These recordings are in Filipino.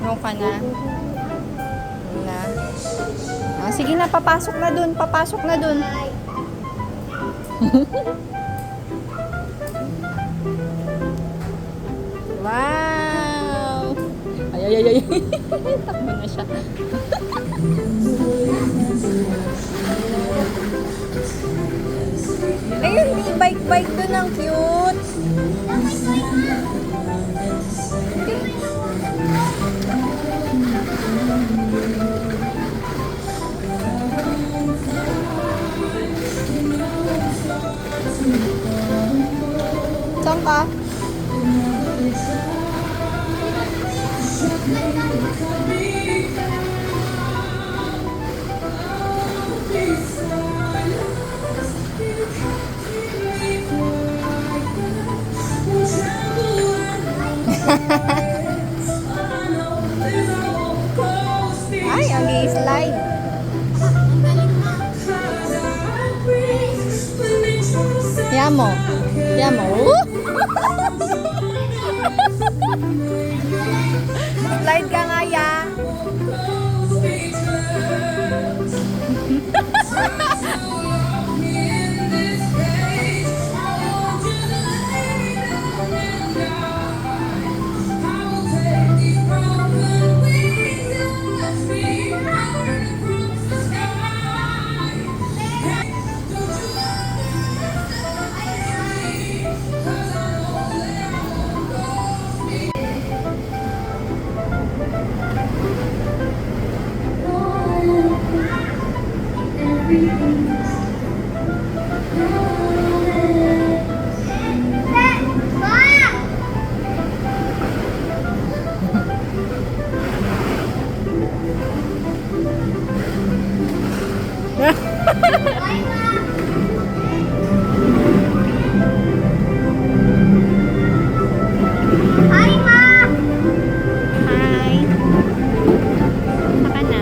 Meron ka na. Na. Ah, sige na, papasok na dun. Papasok na dun. Wow! Ay, ay, ay, ay. Takbo na siya. Ayun, may bike-bike doon. Ang cute. Saan ka? Ay, ang slide. Yamo. Yamo. Slide ka nga, ya. Hi, Ma! Hi! Saka na.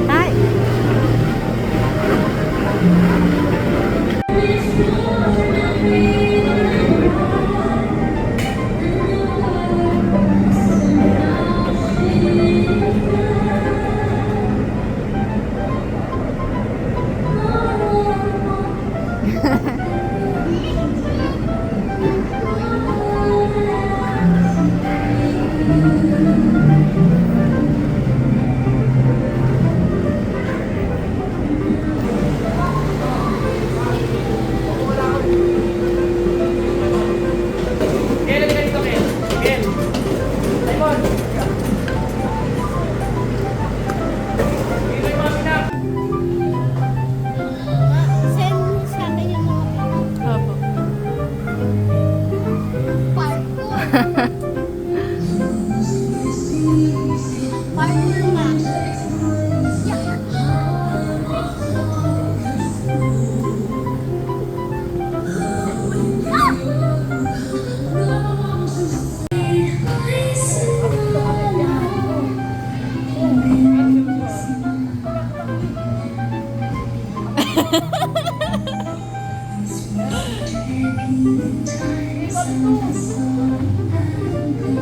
Hi!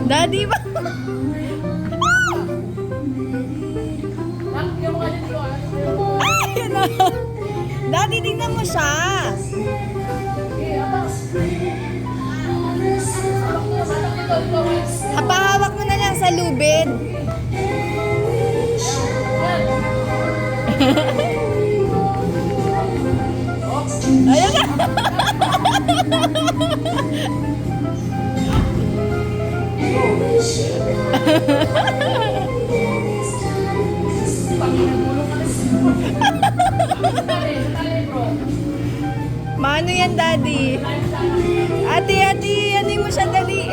Daddy ba? Ay, ano? Daddy, tingnan mo siya. Hapahawak mo na lang sa lubid. Ayun na. Mano yan, Daddy? Ate, ano mo siya, dali?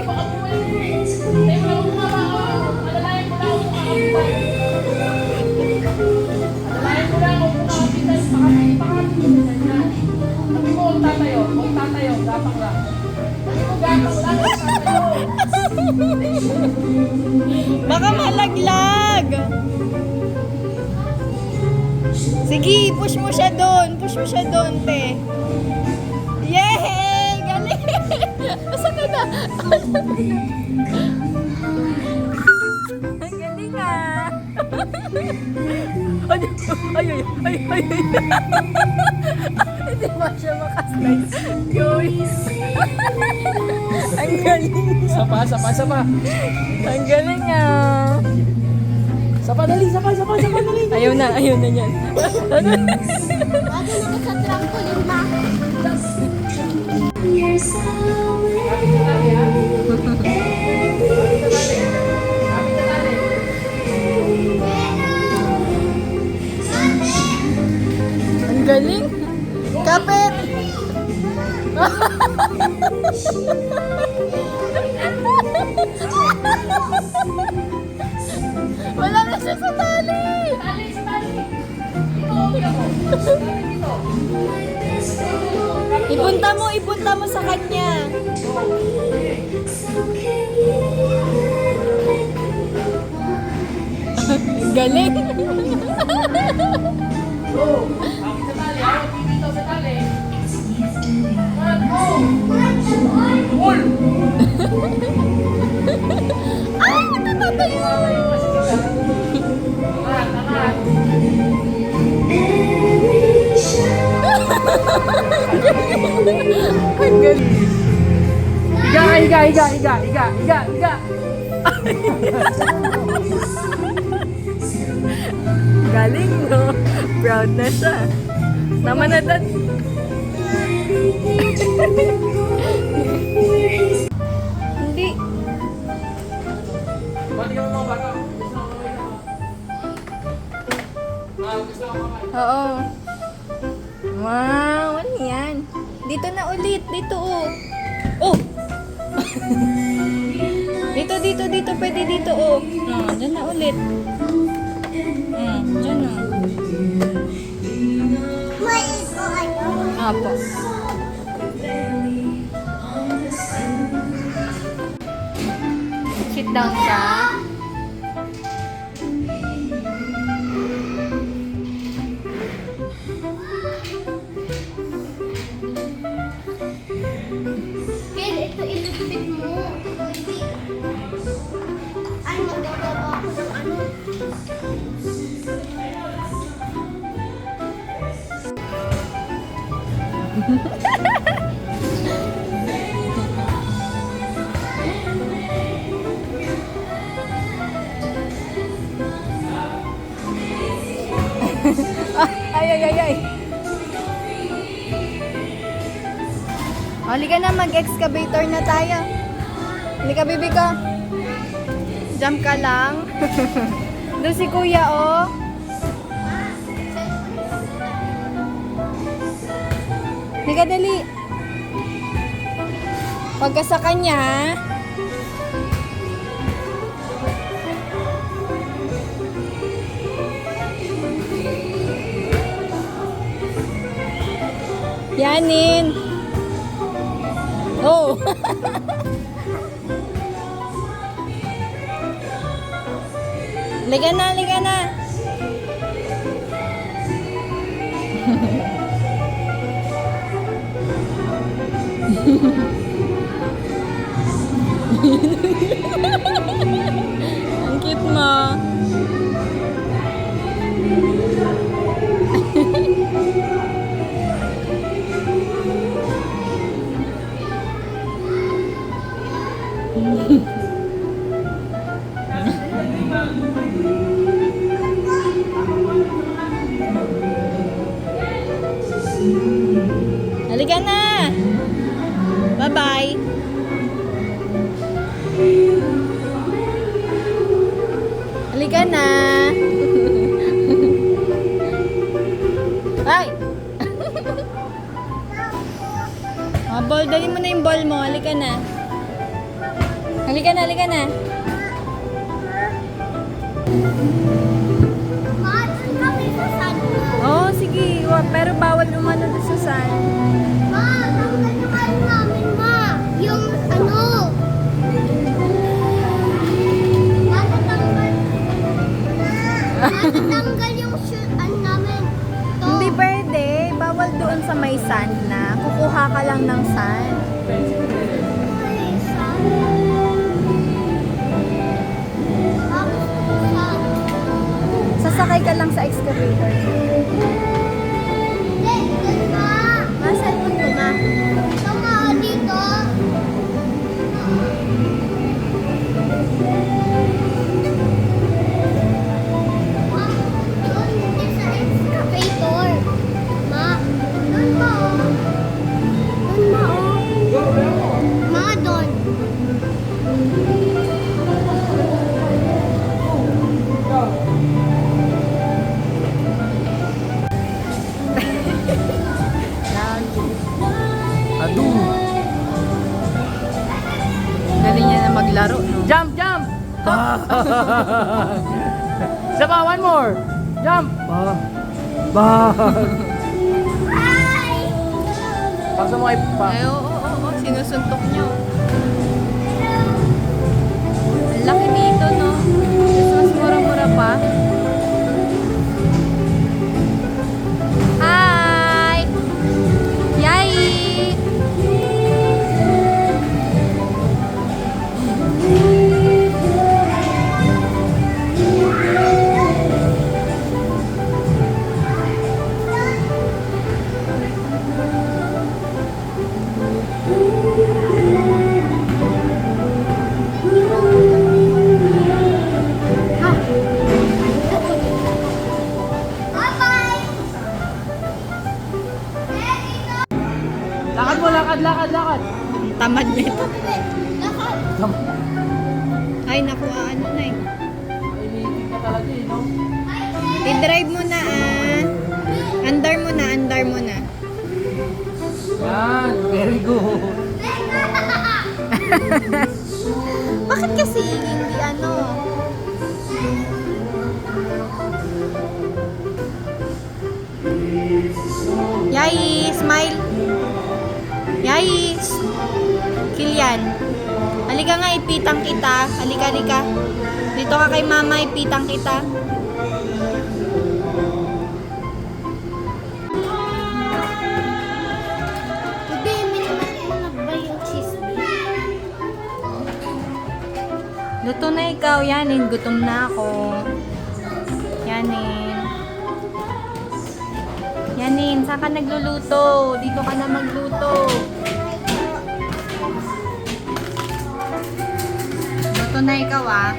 Baka malaglag. Sige, push Push mo siya doon. Push mo siya doon, te. Yay! Galing! Basta ka na. Ang galing ah. Ay, ay, ay, ay, ay, ay. Hindi ba siya makaslide? Yoy. Ang galing. Sapa. Ang galing ah. Sapa, dali. Ayaw na niyan. Bago na sa trampoline na. Ang galing. Kapit. Wala na siya sa tali. Ipunta mo sa kanya. Ang galing. Ay, natatayo. Ang galing. Higa. Galing, no? Proud na siya. Tama na, Dad. Hindi. Bati ka mga bata. Oo. Wow, ano yan? Dito na ulit. Dito, oh. Oh! dito. Pwede dito, oh. Dyan na ulit. Dyan na. May ito ano? Apo. Sit down ka. Kaya ito ilipit mo. Hindi. Ay, magagawa ako ng ano. Ay. Halika na, mag-excavator na tayo. Halika, baby ko. Jump ka lang. Doon si kuya, oh. Halika, dali. Huwag ka sa kanya, ha? Yanin. Oh. Liga na. Ang cute mo. Halika na. Bye-bye. Halika na. Ay! Ball, dali mo na yung ball mo. Halika na. Halika na. Ma, dun kami sa sand mo. Oo, sige. Pero bawal umano doon sa sand. Ma, tanggal yung ano namin, ma. Yung ano. Matatanggal yung shoot ano namin. To. Hindi pwede. may sand na, kukuha ka lang ng sand. Sasakay ka lang sa excavator. Masan mo ito, ma? Adu. Galing niya na maglaro, no? Jump, jump. Isa pa, one more. Jump. Paksa mo kay pa. Ay, oo, sinusuntok niyo. Ang laki nito, no? Mas mura-mura pa. Hi! Yay! Lakad mo, lakad, lakad, lakad. Ang tamad nito. Ay, nakuha ano na eh. Iniitig ka talaga eh, no? I-drive mo na ah. Andar mo na, andar mo na. Yan, very good. Bakit kasi hindi ano? Yay, smile. Yay. Kilian. Halika nga, ipitang kita. Halika, halika. Dito ka kay mama, ipitang kita. Hindi, minimal mo na ba yung cheese? Luto na ikaw, Yanin. Gutom na ako. Yanin. Yanin, saan ka nagluluto? Dito ka na magluto. Luto na ikaw, ah.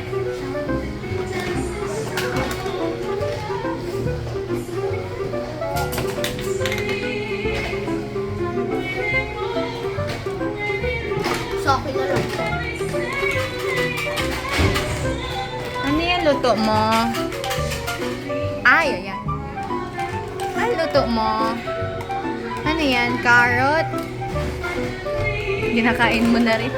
So, okay na lang. Ano yan luto mo? Ay, ayan. Ano luto mo? Ano yan? Carrot? Ginakain mo na rin.